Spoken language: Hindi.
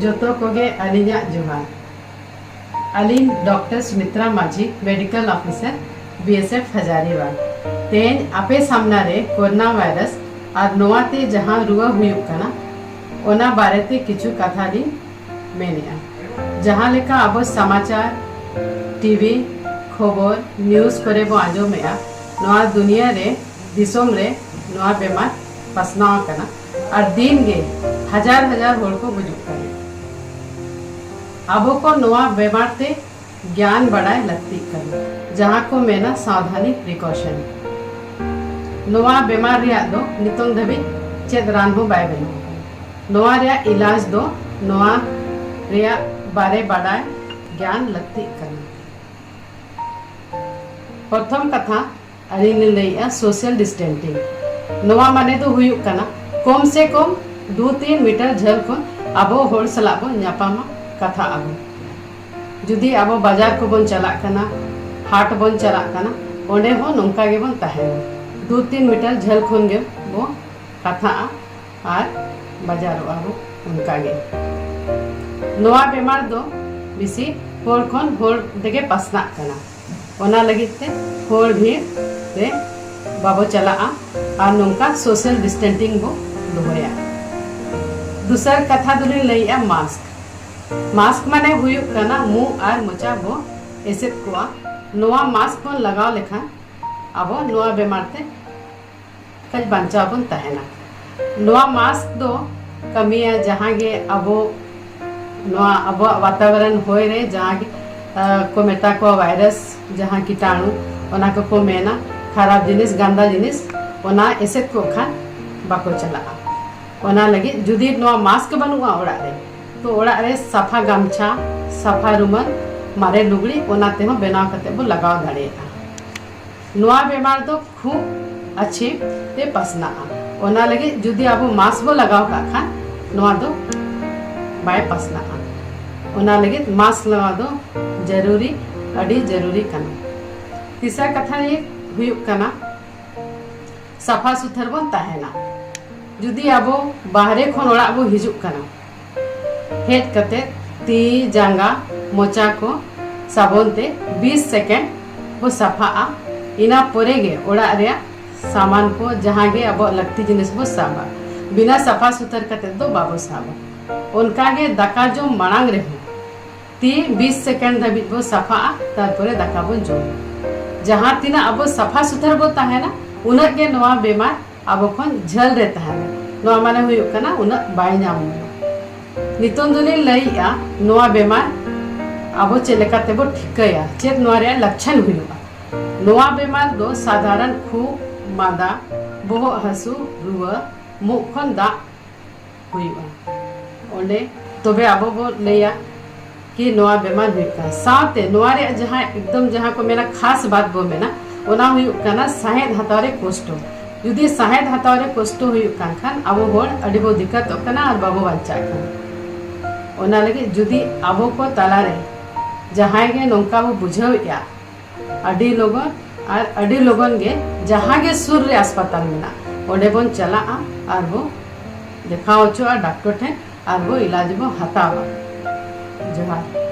जोतो कोगे अलिया जोहार अलिन डॉक्टर सुमित्रा माझी मेडिकल ऑफिसर बीएसएफ हजारीबाग तेज आपे सामना रे कोरोना वायरस और नोआते जहां रुआ हुयुक कना ओना बारेते किछु कथा ली मेनेआ जहां लेका अब समाचार टीवी खबर न्यूज करे बो आंजोमेआ नोआ दुनिया रे दिसोम रे नोआ बेमार पसनाव कना और दिन गे हजार हजार होड़ को गुजुक कना अब को नोआ बेमार ते ज्ञान बढ़ाए लगती कना जहां को मेना सावधानी प्रिकॉशन नोआ बेमार रिया दो नितोंग धबी चेद रान हो बाय बनो नोआ रिया इलाज दो नोआ रिया बारे बढ़ाए ज्ञान लगती करना प्रथम कथा अलिन लैया सोशल डिस्टेंसिंग नोआ माने तो हुयुक कना कम से कम 2-3 मीटर झल को अबो होड़ सला बो न्यापामा कथा आबो जुदी अबो बाजार को बन चला कना हाट बन चला कना ओंडे हो नोंका गे बन ताहेना 2-3 मीटर झल खोन गे वो कथा और बाजार आबो उनका गे नोआ बेमार दो बिसी होड़ खोन होड़ देगे पसना कना ओना लगिते होड़ भीड़ रे बाबो चला और नोंका सोशल डिस्टेंसिंग बो दोया दूसर कथा दुली लैया मास्क माने हुयुक कना मुंह और मोचा बो एसेत कोआ नोआ मास्क बन लगाव लेखान अबो नोआ बेमार ते कज बंचा बन तहेना नोआ मास्क दो कमिया जहां गे अबो नोआ अबो वातावरण होय रे जहां गे को मेता को वायरस जहां कीटाणु ओना को मेना खराब जिनिस गंदा जिनिस ओना एसेत को खान बाको चला ओना लगे जुदी नोआ मास्क बनुआ ओड़ा रे तो ओड़ा रे सफा गामछा सफा रुमाल मारे लुगड़ी ओना ते हो बनाव कते बो लगाव दाड़ेया नोआ बेमार दो खूब अच्छी ते पसना ओना लगे जुदी आबो मास्क बो लगाव का खान नोआ दो बाय पसना ओना लगे मास्क लगा दो जरूरी अड़ी जरूरी कना तीसरा कथा ये हुयुक कना सफा सुथर बन ताहेना जुदी आबो बाहरे खन ओड़ा बो हिजुक कना हेज कते ती जांगा मोचा को साबुन ते 20 सेकेंड वो सफा इना पोरे गे ओड़ा रे सामान को जहां गे अब लगती जिनिस बो साबा बिना सफा सुथर कते दो बाबो साबा उनका गे दाका जो मांग रे हो ती 20 सेकेंड धबी बो सफा तारपरे दाका बो जो जहां तीना अब सफा सुथर बो ताहेना उना गे नोआ बेमार अब खन झल रे ताहेना नोआ माने हुयुक कना उना बाय नाम नितों दुली लैया नोआ बेमार अब चेलेकाते बो ठिकया चेत नोआ रे लक्षण हुयुआ नोआ बेमार दो साधारण खूब मादा बोहो हसु रुआ मुख खन दा हुयुआ ओंडे तोबे अब बो लैया कि नोआ बेमार हुयुका साथे नोआ रे जहां एकदम जहां को मेना खास बात बो मेना ओना हुयुक कना साहेद हतारे कोष्टो जुदी साहेद हतारे कोष्टो हुयुक खान अब होड़ अडी बो दिक्कत कना और बाबो बच्चा खान ओना लगे जुदी आबो को तलारे जहां गे नोंका बो बुझाव या अडी लोगन और अडी लोगन गे जहां गे सुर रे अस्पताल मेना ओडे बोन चला और वो देखाओ चो डॉक्टर ठे और वो इलाज बो हतावा जोहार।